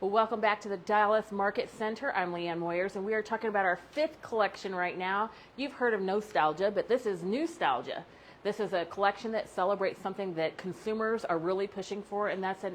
Well, welcome back to the Dallas Market Center. I'm Leanne Moyers, and we are talking about our 5th collection right now. You've heard of Newstalgia, but this is Newstalgia. This is a collection that celebrates something that consumers are really pushing for, and that's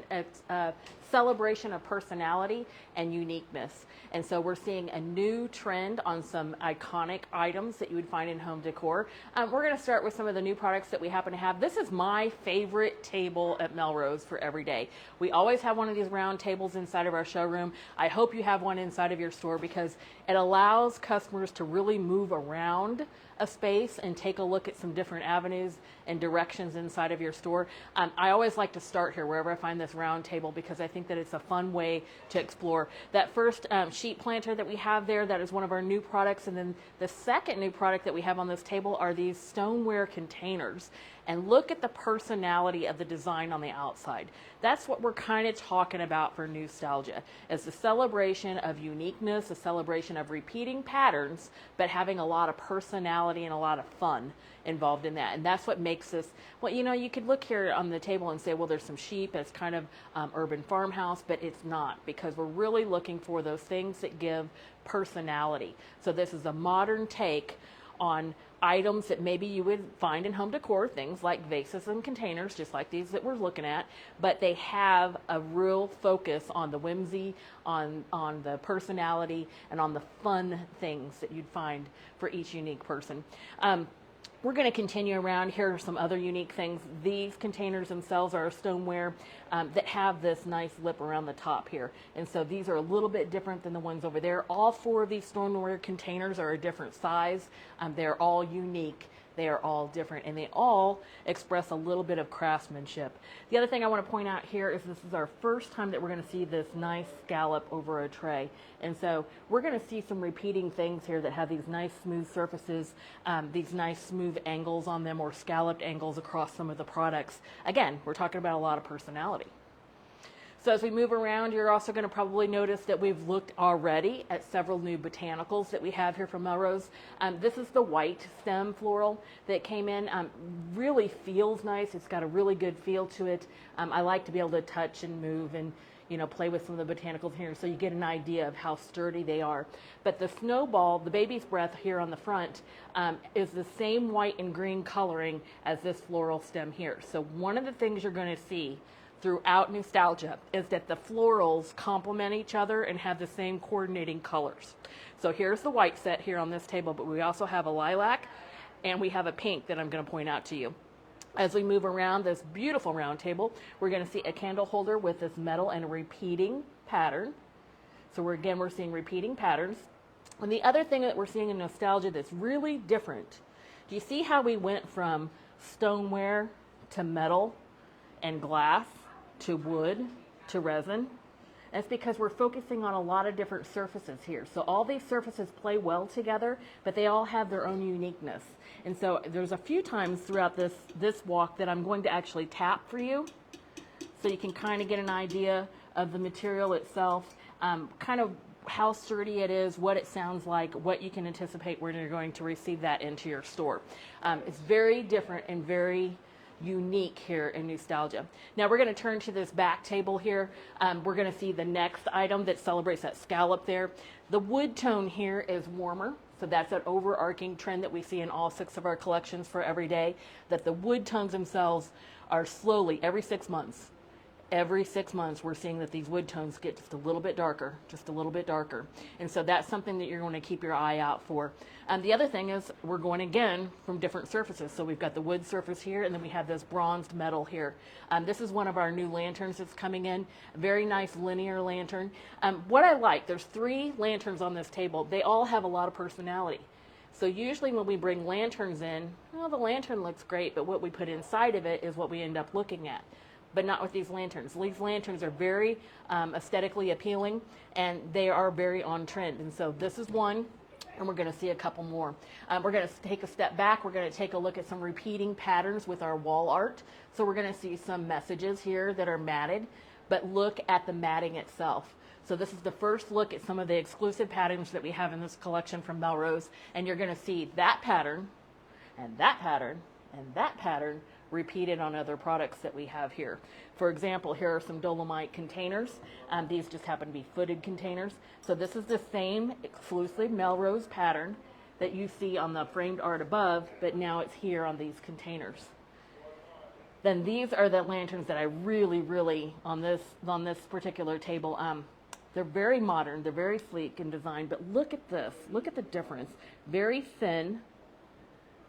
a celebration of personality and uniqueness. And so we're seeing a new trend on some iconic items that you would find in home decor. We're going to start with some of the new products that we happen to have. This is my favorite table at Melrose for every day. We always have one of these round tables inside of our showroom. I hope you have one inside of your store because it allows customers to really move around a space and take a look at some different avenues and directions inside of your store. I always like to start here wherever I find this round table because I think that it's a fun way to explore. That first sheet planter that we have there, that is one of our new products. And then the second new product that we have on this table are these stoneware containers. And look at the personality of the design on the outside. That's what we're kind of talking about for Newstalgia. It's a celebration of uniqueness, a celebration of repeating patterns, but having a lot of personality and a lot of fun involved in that. And that's what makes this, well, you know, you could look here on the table and say, well, there's some sheep, it's kind of urban farmhouse, but it's not, because we're really looking for those things that give personality. So this is a modern take on items that maybe you would find in home decor, things like vases and containers, just like these that we're looking at, but they have a real focus on the whimsy, on the personality, and on the fun things that you'd find for each unique person. We're going to continue around. Here are some other unique things. These containers themselves are stoneware that have this nice lip around the top here. And so these are a little bit different than the ones over there. All 4 of these stoneware containers are a different size. They're all unique. They are all different, and they all express a little bit of craftsmanship. The other thing I want to point out here is this is our first time that we're going to see this nice scallop over a tray. And so we're going to see some repeating things here that have these nice smooth surfaces, these nice smooth angles on them, or scalloped angles across some of the products. Again, we're talking about a lot of personality. So as we move around, you're also going to probably notice that we've looked already at several new botanicals that we have here from Melrose. This is the white stem floral that came in. Really feels nice. It's got a really good feel to it. I like to be able to touch and move and play with some of the botanicals here so you get an idea of how sturdy they are. But the snowball, the baby's breath here on the front, is the same white and green coloring as this floral stem here. So one of the things you're going to see throughout Newstalgia is that the florals complement each other and have the same coordinating colors. So here's the white set here on this table, but we also have a lilac and we have a pink that I'm going to point out to you. As we move around this beautiful round table, we're going to see a candle holder with this metal and a repeating pattern. So we're seeing repeating patterns. And the other thing that we're seeing in Newstalgia that's really different, do you see how we went from stoneware to metal and glass to wood to resin? That's because we're focusing on a lot of different surfaces here. So all these surfaces play well together, but they all have their own uniqueness. And so there's a few times throughout this walk that I'm going to actually tap for you so you can kind of get an idea of the material itself, kind of how sturdy it is, what it sounds like, what you can anticipate when you're going to receive that into your store. It's very different and very unique here in Newstalgia. Now we're going to turn to this back table here. We're going to see the next item that celebrates that scallop there. The wood tone here is warmer, so that's an overarching trend that we see in all 6 of our collections for every day, that the wood tones themselves are slowly, every 6 months, we're seeing that these wood tones get just a little bit darker, And so that's something that you're going to keep your eye out for. The other thing is we're going again from different surfaces. So we've got the wood surface here, and then we have this bronzed metal here. This is one of our new lanterns that's coming in. A very nice linear lantern. What I like, there's 3 lanterns on this table. They all have a lot of personality. So usually when we bring lanterns in, well, the lantern looks great, but what we put inside of it is what we end up looking at. But not with these lanterns. These lanterns are very aesthetically appealing, and they are very on trend. And so this is one, and we're going to see a couple more. We're going to take a step back. We're going to take a look at some repeating patterns with our wall art. So we're going to see some messages here that are matted, but look at the matting itself. So this is the first look at some of the exclusive patterns that we have in this collection from Melrose, and you're going to see that pattern, and that pattern, and that pattern repeated on other products that we have here. For example, here are some Dolomite containers. These just happen to be footed containers. So this is the same exclusive Melrose pattern that you see on the framed art above, but now it's here on these containers. Then these are the lanterns that I really, on this particular table, they're very modern, they're very sleek in design, but look at this, look at the difference. Very thin,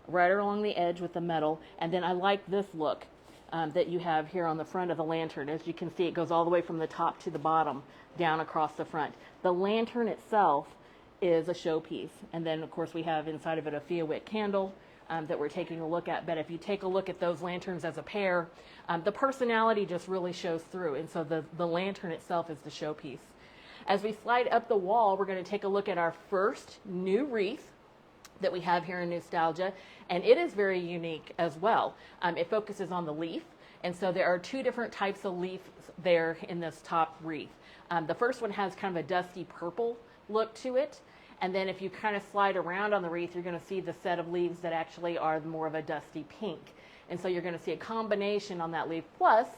right along the edge with the metal, and then I like this look that you have here on the front of the lantern. As you can see, it goes all the way from the top to the bottom, down across the front. The lantern itself is a showpiece, and then of course we have inside of it a Fia wick candle that we're taking a look at. But if you take a look at those lanterns as a pair, the personality just really shows through, and so the lantern itself is the showpiece. As we slide up the wall, we're going to take a look at our first new wreath that we have here in Newstalgia, and it is very unique as well. It focuses on the leaf, and so there are two different types of leaf there in this top wreath. The first one has kind of a dusty purple look to it, and then if you kind of slide around on the wreath, you're going to see the set of leaves that actually are more of a dusty pink. And so you're going to see a combination on that leaf, plus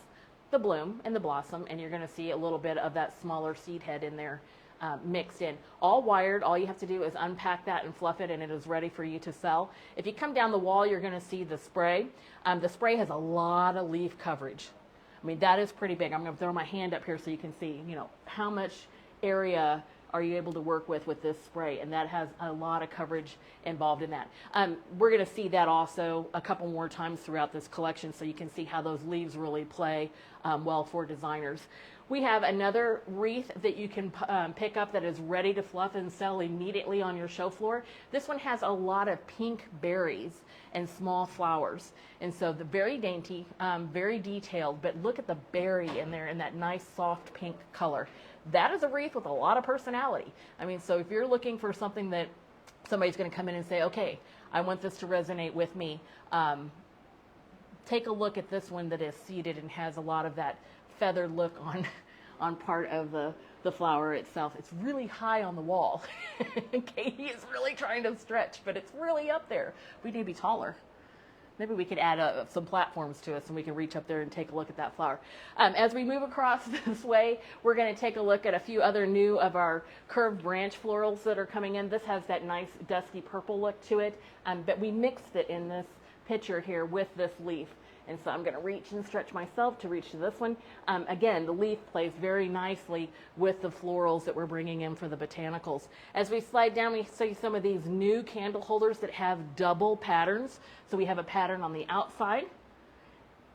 the bloom and the blossom, and you're going to see a little bit of that smaller seed head in there mixed in. All wired. All you have to do is unpack that and fluff it, and it is ready for you to sell. If you come down the wall, you're going to see the spray. The spray has a lot of leaf coverage. I mean, that is pretty big. I'm going to throw my hand up here so you can see, you know, how much area are you able to work with this spray, and that has a lot of coverage involved in that. We're going to see that also a couple more times throughout this collection, so you can see how those leaves really play well for designers. We have another wreath that you can pick up that is ready to fluff and sell immediately on your show floor. This one has a lot of pink berries and small flowers, and so the very dainty, very detailed, but look at the berry in there in that nice soft pink color. That is a wreath with a lot of personality. I mean, so if you're looking for something that somebody's going to come in and say, okay, I want this to resonate with me, take a look at this one that is seated and has a lot of that feathered look on part of the flower itself. It's really high on the wall. Katie is really trying to stretch, but it's really up there. We need to be taller. Maybe we could add some platforms to us and we can reach up there and take a look at that flower. As we move across this way, we're going to take a look at a few other new of our curved branch florals that are coming in. This has that nice dusty purple look to it, but we mixed it in this picture here with this leaf. And so I'm going to reach and stretch myself to reach to this one. Again, the leaf plays very nicely with the florals that we're bringing in for the botanicals. As we slide down, we see some of these new candle holders that have double patterns. So we have a pattern on the outside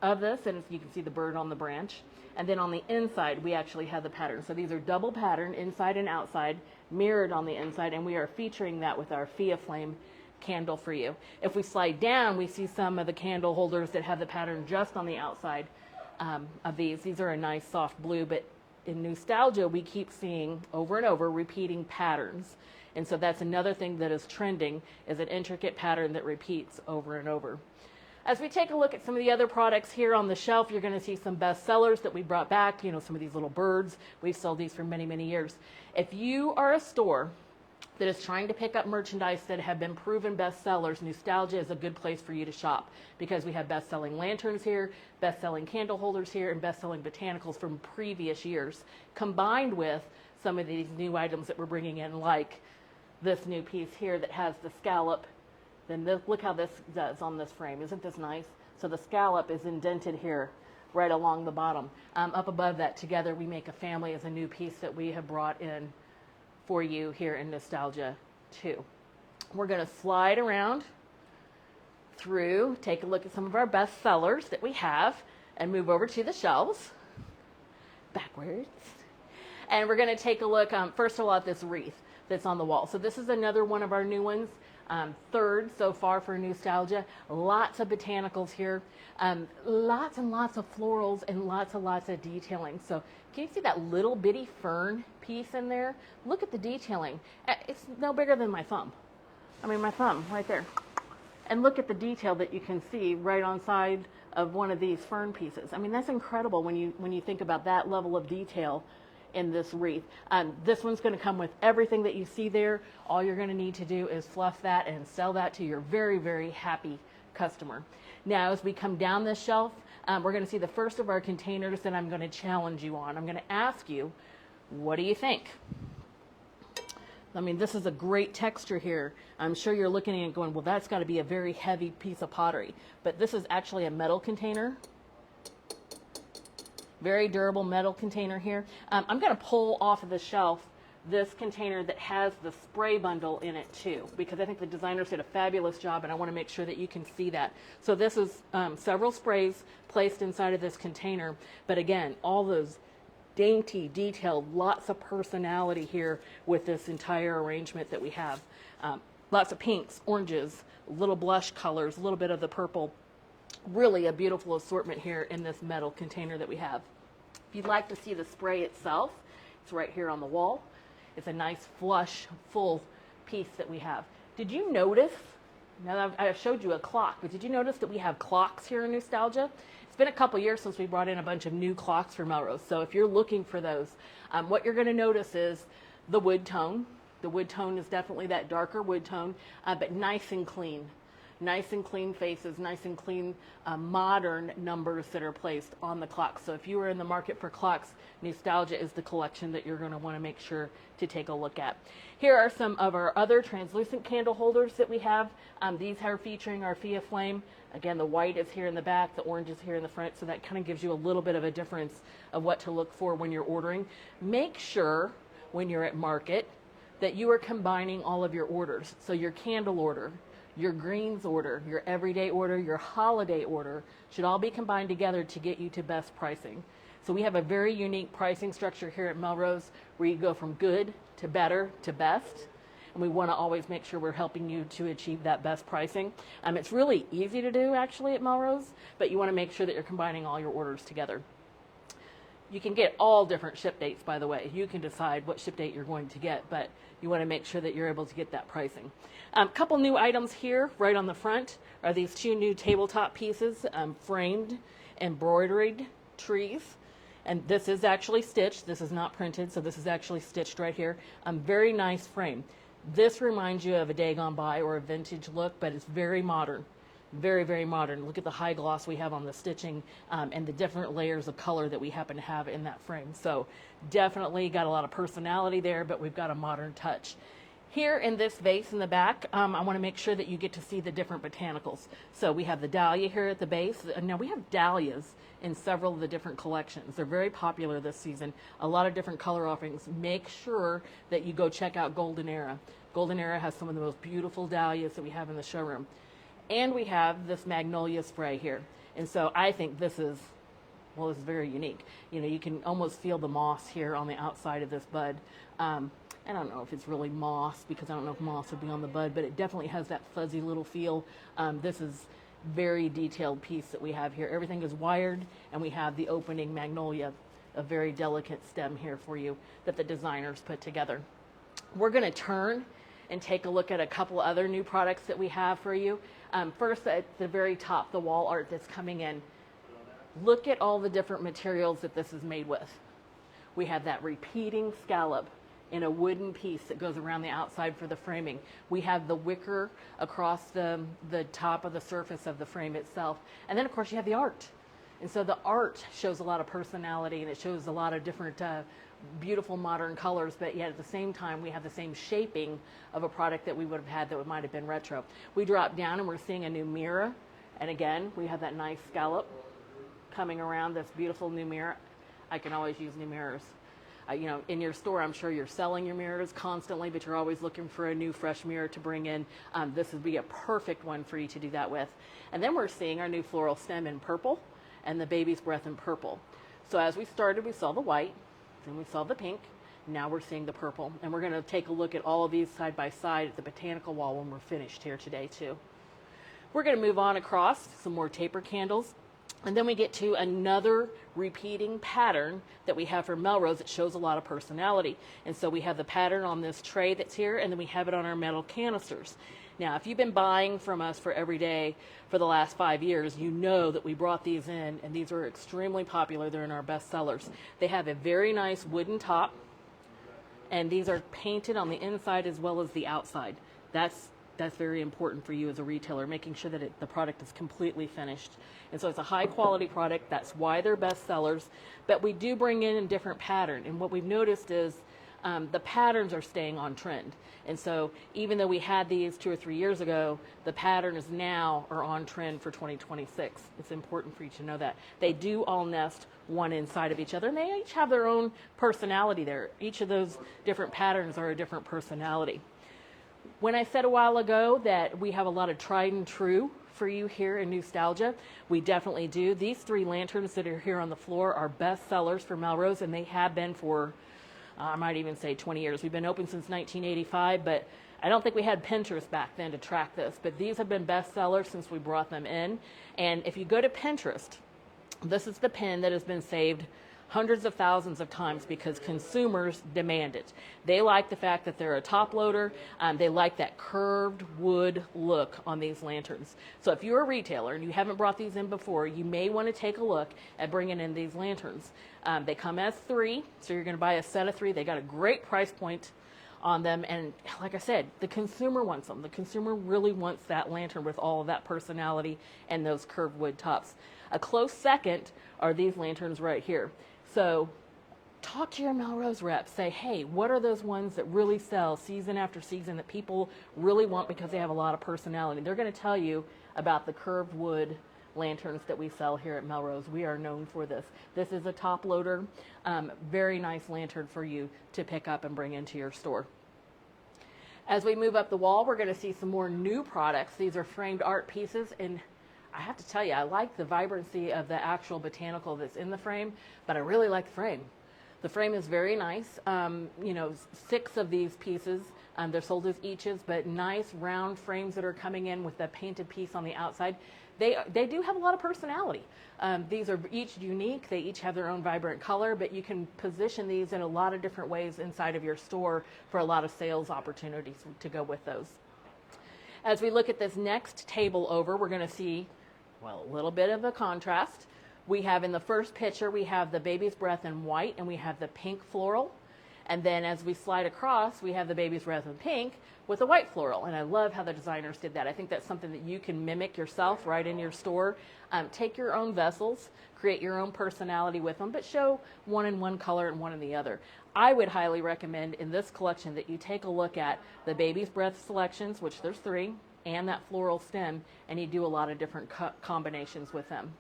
of this, and you can see the bird on the branch. And then on the inside, we actually have the pattern. So these are double pattern, inside and outside, mirrored on the inside, and we are featuring that with our Fia Flame candle for you. If we slide down, we see some of the candle holders that have the pattern just on the outside of these. These are a nice soft blue, but in Newstalgia, we keep seeing over and over repeating patterns. And so that's another thing that is trending, is an intricate pattern that repeats over and over. As we take a look at some of the other products here on the shelf, you're going to see some best sellers that we brought back, you know, some of these little birds. We've sold these for many, many years. If you are a store that is trying to pick up merchandise that have been proven bestsellers, Newstalgia is a good place for you to shop, because we have best-selling lanterns here, best-selling candle holders here, and best-selling botanicals from previous years, combined with some of these new items that we're bringing in, like this new piece here that has the scallop. Then look how this does on this frame. Isn't this nice? So the scallop is indented here right along the bottom. Up above that, together we make a family as a new piece that we have brought in for you here in Newstalgia too. We're going to slide around through, take a look at some of our best sellers that we have, and move over to the shelves backwards. And we're going to take a look, first of all, at this wreath that's on the wall. So this is another one of our new ones, third so far for Newstalgia. Lots of botanicals here, lots and lots of florals, and lots of detailing. So can you see that little bitty fern piece in there? Look at the detailing. It's no bigger than my thumb. I mean, my thumb right there. And look at the detail that you can see right on side of one of these fern pieces. I mean, that's incredible when you think about that level of detail in this wreath. This one's going to come with everything that you see there. All you're going to need to do is fluff that and sell that to your very, very happy customer. Now, as we come down this shelf, we're going to see the first of our containers that I'm going to challenge you on. I'm going to ask you, what do you think? I mean, this is a great texture here. I'm sure you're looking at it going, well, that's got to be a very heavy piece of pottery. But this is actually a metal container. Very durable metal container here. I'm going to pull off of the shelf this container that has the spray bundle in it too, because I think the designers did a fabulous job, and I want to make sure that you can see that. So this is several sprays placed inside of this container, but again, all those dainty, detailed, lots of personality here with this entire arrangement that we have. Lots of pinks, oranges, little blush colors, a little bit of the purple. Really a beautiful assortment here in this metal container that we have. If you'd like to see the spray itself, it's right here on the wall. It's a nice flush, full piece that we have. Did you notice, now I've showed you a clock, but did you notice that we have clocks here in Newstalgia? It's been a couple years since we brought in a bunch of new clocks for Melrose, so if you're looking for those, what you're going to notice is the wood tone. The wood tone is definitely that darker wood tone, but nice and clean. Nice and clean faces, nice and clean modern numbers that are placed on the clocks. So if you are in the market for clocks, Newstalgia is the collection that you're going to want to make sure to take a look at. Here are some of our other translucent candle holders that we have. These are featuring our Fia Flame. Again, the white is here in the back, the orange is here in the front, so that kind of gives you a little bit of a difference of what to look for when you're ordering. Make sure when you're at market that you are combining all of your orders. So your candle order, your greens order, your everyday order, your holiday order should all be combined together to get you to best pricing. So we have a very unique pricing structure here at Melrose where you go from good to better to best. And we want to always make sure we're helping you to achieve that best pricing. It's really easy to do actually at Melrose, but you want to make sure that you're combining all your orders together. You can get all different ship dates, by the way. You can decide what ship date you're going to get, but you want to make sure that you're able to get that pricing. A couple new items here right on the front are these two new tabletop pieces, framed embroidered trees. And this is actually stitched. This is not printed, so this is actually stitched right here. Very nice frame. This reminds you of a day gone by or a vintage look, but it's very modern. Very, very modern. Look at the high gloss we have on the stitching and the different layers of color that we happen to have in that frame. So definitely got a lot of personality there, but we've got a modern touch. Here in this vase in the back, I want to make sure that you get to see the different botanicals. So we have the dahlia here at the base. Now we have dahlias in several of the different collections. They're very popular this season. A lot of different color offerings. Make sure that you go check out Golden Era. Golden Era has some of the most beautiful dahlias that we have in the showroom. And we have this magnolia spray here. And so I think this is, well, this is very unique. You know, you can almost feel the moss here on the outside of this bud. I don't know if it's really moss because I don't know if moss would be on the bud, but it definitely has that fuzzy little feel. This is very detailed piece that we have here. Everything is wired, and we have the opening magnolia, a very delicate stem here for you that the designers put together. We're going to turn and take a look at a couple other new products that we have for you. First, at the very top, the wall art that's coming in. Look at all the different materials that this is made with. We have that repeating scallop in a wooden piece that goes around the outside for the framing. We have the wicker across the top of the surface of the frame itself. And then, of course, you have the art. And so the art shows a lot of personality, and it shows a lot of different beautiful modern colors, but yet at the same time we have the same shaping of a product that we would have had that might have been retro. We drop down and we're seeing a new mirror, and again we have that nice scallop coming around this beautiful new mirror. I can always use new mirrors. You know, in your store I'm sure you're selling your mirrors constantly, but you're always looking for a new fresh mirror to bring in. This would be a perfect one for you to do that with. And then we're seeing our new floral stem in purple and the baby's breath in purple. So as we started, we saw the white, then we saw the pink, now we're seeing the purple. And we're going to take a look at all of these side by side at the botanical wall when we're finished here today too. We're going to move on across some more taper candles. And then we get to another repeating pattern that we have for Melrose that shows a lot of personality. And so we have the pattern on this tray that's here, and then we have it on our metal canisters. Now, if you've been buying from us for every day for the last 5 years, you know that we brought these in, and these are extremely popular. They're in our best sellers. They have a very nice wooden top, and these are painted on the inside as well as the outside. That's That's very important for you as a retailer, making sure that the product is completely finished. And so it's a high quality product. That's why they're best sellers. But we do bring in a different pattern. And what we've noticed is the patterns are staying on trend. And so even though we had these 2 or 3 years ago, the patterns now are on trend for 2026. It's important for you to know that. They do all nest one inside of each other, and they each have their own personality there. Each of those different patterns are a different personality. When I said a while ago that we have a lot of tried and true for you here in Newstalgia, we definitely do. These 3 lanterns that are here on the floor are best sellers for Melrose, and they have been for, I might even say 20 years. We've been open since 1985, but I don't think we had Pinterest back then to track this, but these have been best sellers since we brought them in. And if you go to Pinterest, this is the pin that has been saved hundreds of thousands of times because consumers demand it. They like the fact that they're a top loader. They like that curved wood look on these lanterns. So if you're a retailer and you haven't brought these in before, you may want to take a look at bringing in these lanterns. They come as 3, so you're going to buy a set of 3. They got a great price point on them, and like I said, the consumer wants them. The consumer really wants that lantern with all of that personality and those curved wood tops. A close second are these lanterns right here. So talk to your Melrose rep. Say, hey, what are those ones that really sell season after season that people really want because they have a lot of personality? They're going to tell you about the curved wood lanterns that we sell here at Melrose. We are known for this. This is a top loader, very nice lantern for you to pick up and bring into your store. As we move up the wall, we're going to see some more new products. These are framed art pieces, and I have to tell you, I like the vibrancy of the actual botanical that's in the frame, but I really like the frame. The frame is very nice. 6 of these pieces, they're sold as eaches, but nice round frames that are coming in with the painted piece on the outside. They do have a lot of personality. These are each unique. They each have their own vibrant color, but you can position these in a lot of different ways inside of your store for a lot of sales opportunities to go with those. As we look at this next table over, we're going to see, well, a little bit of a contrast. We have in the first picture, we have the baby's breath in white, and we have the pink floral. And then as we slide across, we have the baby's breath in pink with a white floral. And I love how the designers did that. I think that's something that you can mimic yourself right in your store. Take your own vessels, create your own personality with them, but show one in one color and one in the other. I would highly recommend in this collection that you take a look at the baby's breath selections, which there's 3, and that floral stem, and you do a lot of different combinations with them.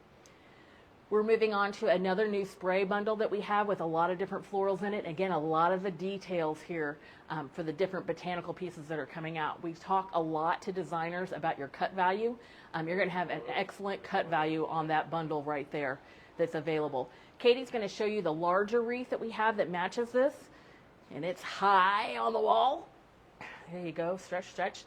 We're moving on to another new spray bundle that we have with a lot of different florals in it. Again, a lot of the details here for the different botanical pieces that are coming out. We talk a lot to designers about your cut value. You're going to have an excellent cut value on that bundle right there that's available. Katie's going to show you the larger wreath that we have that matches this, and it's high on the wall. There you go, stretch, stretch.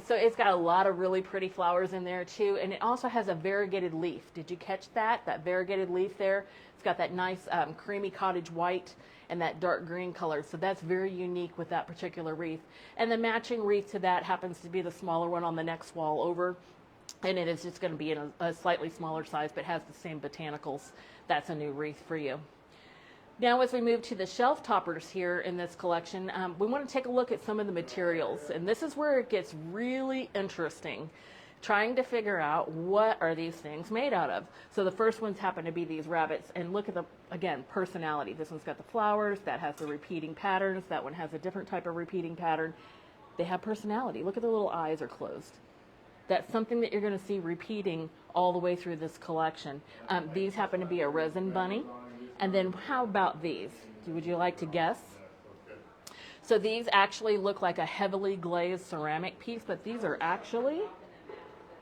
So it's got a lot of really pretty flowers in there too, and it also has a variegated leaf. Did you catch that? That variegated leaf there? It's got that nice creamy cottage white and that dark green color, so that's very unique with that particular wreath. And the matching wreath to that happens to be the smaller one on the next wall over, and it is just going to be in a slightly smaller size, but has the same botanicals. That's a new wreath for you. Now, as we move to the shelf toppers here in this collection, we want to take a look at some of the materials, and this is where it gets really interesting, trying to figure out what are these things made out of. So the first ones happen to be these rabbits, and look at the, again, personality. This one's got the flowers, that has the repeating patterns, that one has a different type of repeating pattern. They have personality. Look at their little eyes are closed. That's something that you're going to see repeating all the way through this collection. These happen to be a resin bunny. And then how about these? Would you like to guess? So these actually look like a heavily glazed ceramic piece, but these are actually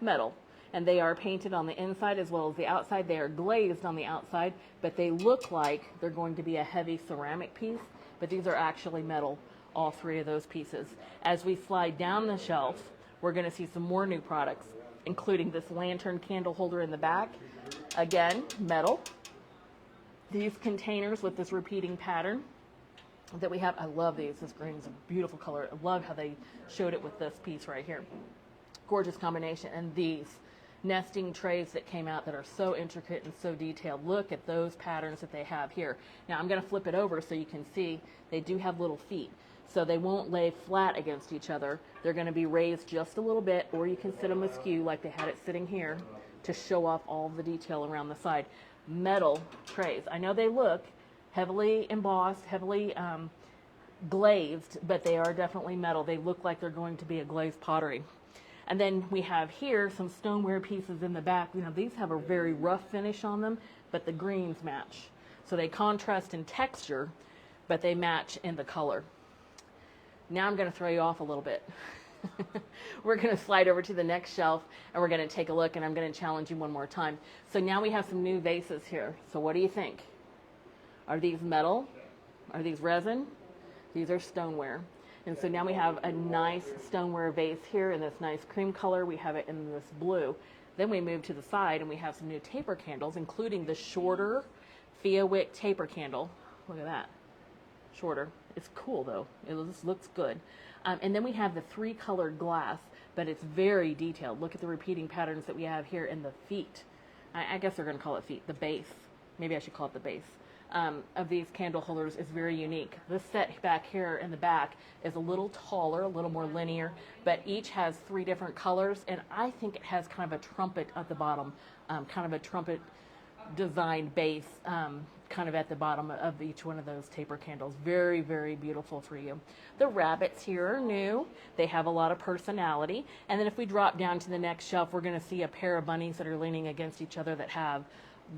metal. And they are painted on the inside as well as the outside. They are glazed on the outside, but they look like they're going to be a heavy ceramic piece, but these are actually metal, all 3 of those pieces. As we slide down the shelf, we're going to see some more new products, including this lantern candle holder in the back. Again, metal. These containers with this repeating pattern that we have. I love these. This green is a beautiful color. I love how they showed it with this piece right here. Gorgeous combination. And these, nesting trays that came out that are so intricate and so detailed. Look at those patterns that they have here. Now I'm going to flip it over so you can see they do have little feet. So they won't lay flat against each other. They're going to be raised just a little bit, or you can sit them askew like they had it sitting here to show off all the detail around the side. Metal trays. I know they look heavily embossed, heavily glazed, but they are definitely metal. They look like they're going to be a glazed pottery. And then we have here some stoneware pieces in the back. You know, these have a very rough finish on them, but the greens match. So they contrast in texture, but they match in the color. Now I'm going to throw you off a little bit. We're going to slide over to the next shelf and we're going to take a look, and I'm going to challenge you one more time. So now we have some new vases here. So what do you think? Are these metal? Are these resin? These are stoneware. And so now we have a nice stoneware vase here in this nice cream color. We have it in this blue. Then we move to the side and we have some new taper candles, including the shorter Fia wick taper candle. Look at that. Shorter. It's cool though. It just looks good. And then we have the 3-colored glass, but it's very detailed. Look at the repeating patterns that we have here in the feet. I guess they're going to call it feet. The base. Maybe I should call it the base. Of these candle holders is very unique. This set back here in the back is a little taller, a little more linear, but each has 3 different colors, and I think it has kind of a trumpet at the bottom, kind of a trumpet designed base, kind of at the bottom of each one of those taper candles. Very, very beautiful for you. The rabbits here are new. They have a lot of personality. And then if we drop down to the next shelf, we're going to see a pair of bunnies that are leaning against each other that have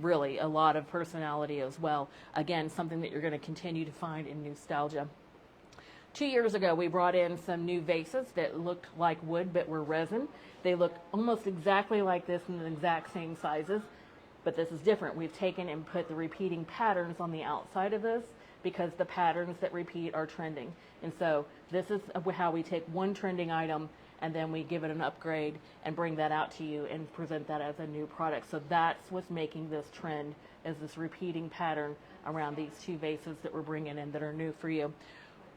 really a lot of personality as well. Again, something that you're going to continue to find in Newstalgia. 2 years ago, we brought in some new vases that looked like wood but were resin. They look almost exactly like this in the exact same sizes, but this is different. We've taken and put the repeating patterns on the outside of this because the patterns that repeat are trending. And so this is how we take one trending item and then we give it an upgrade and bring that out to you and present that as a new product. So that's what's making this trend, is this repeating pattern around these 2 vases that we're bringing in that are new for you.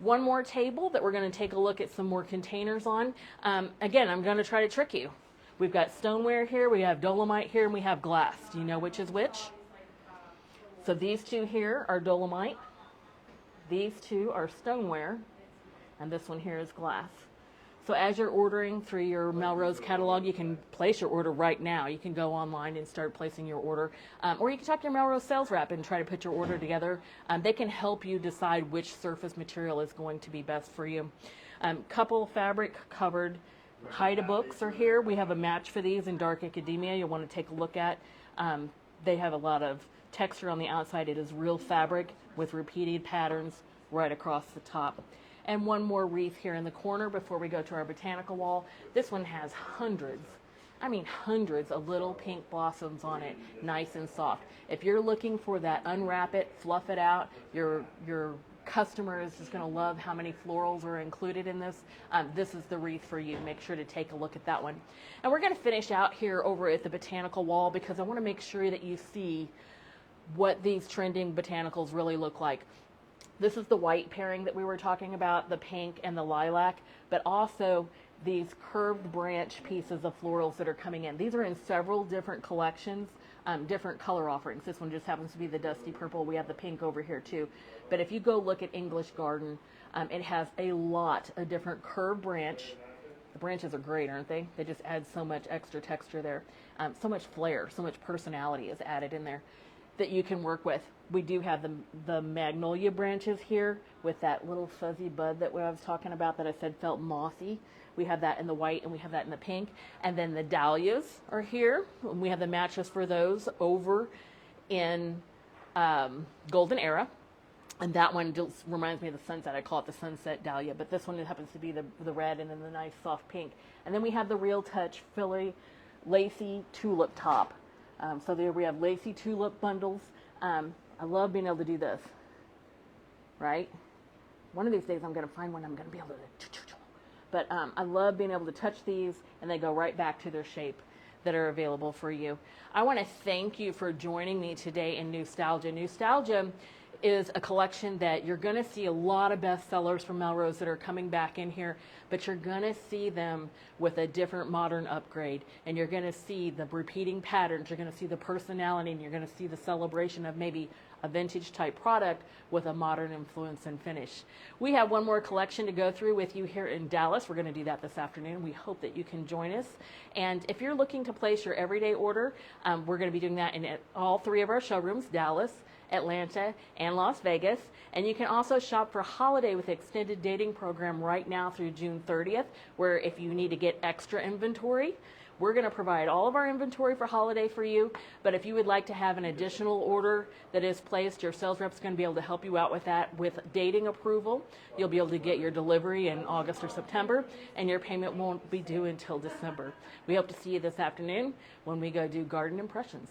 One more table that we're going to take a look at some more containers on. Again, I'm going to try to trick you. We've got stoneware here, we have dolomite here, and we have glass. Do you know which is which? So these 2 here are dolomite, these 2 are stoneware, and this one here is glass. So as you're ordering through your Melrose catalog, you can place your order right now. You can go online and start placing your order. Or you can talk to your Melrose sales rep and try to put your order together. They can help you decide which surface material is going to be best for you. Couple fabric covered Haida books are here. We have a match for these in dark academia you'll want to take a look at. They have a lot of texture on the outside. It is real fabric with repeated patterns right across the top. And one more wreath here in the corner before we go to our botanical wall. This one has hundreds of little pink blossoms on it, nice and soft. If you're looking for that, unwrap it, fluff it out, your customer is just going to love how many florals are included in this. This is the wreath for you. Make sure to take a look at that one. And we're going to finish out here over at the botanical wall because I want to make sure that you see what these trending botanicals really look like. This is the white pairing that we were talking about, the pink and the lilac, but also these curved branch pieces of florals that are coming in. These are in several different collections, different color offerings. This one just happens to be the dusty purple. We have the pink over here too. But if you go look at English Garden, it has a lot of different curved branch. The branches are great, aren't they? They just add so much extra texture there. So much flair, so much personality is added in there that you can work with. We do have the magnolia branches here with that little fuzzy bud that I was talking about that I said felt mossy. We have that in the white and we have that in the pink. And then the dahlias are here. And we have the matches for those over in Golden Era. And that one just reminds me of the sunset. I call it the sunset dahlia. But this one happens to be the red and then the nice soft pink. And then we have the Real Touch Philly Lacy Tulip top. So there we have lacy tulip bundles. I love being able to do this, right? One of these days I'm going to find one I'm going to be able to, but I love being able to touch these and they go right back to their shape that are available for you. I want to thank you for joining me today in Newstalgia. Newstalgia is a collection that you're going to see a lot of bestsellers from Melrose that are coming back in here, but you're going to see them with a different modern upgrade, and you're going to see the repeating patterns, you're going to see the personality, and you're going to see the celebration of maybe a vintage type product with a modern influence and finish. We have one more collection to go through with you here in Dallas. We're going to do that this afternoon. We hope that you can join us. And if you're looking to place your everyday order, we're going to be doing that in all three of our showrooms, Dallas, Atlanta, and Las Vegas. And you can also shop for holiday with extended dating program right now through June 30th, where if you need to get extra inventory, we're going to provide all of our inventory for holiday for you. But if you would like to have an additional order that is placed, your sales rep's going to be able to help you out with that with dating approval. You'll be able to get your delivery in August or September, and your payment won't be due until December. We hope to see you this afternoon when we go do Garden Impressions.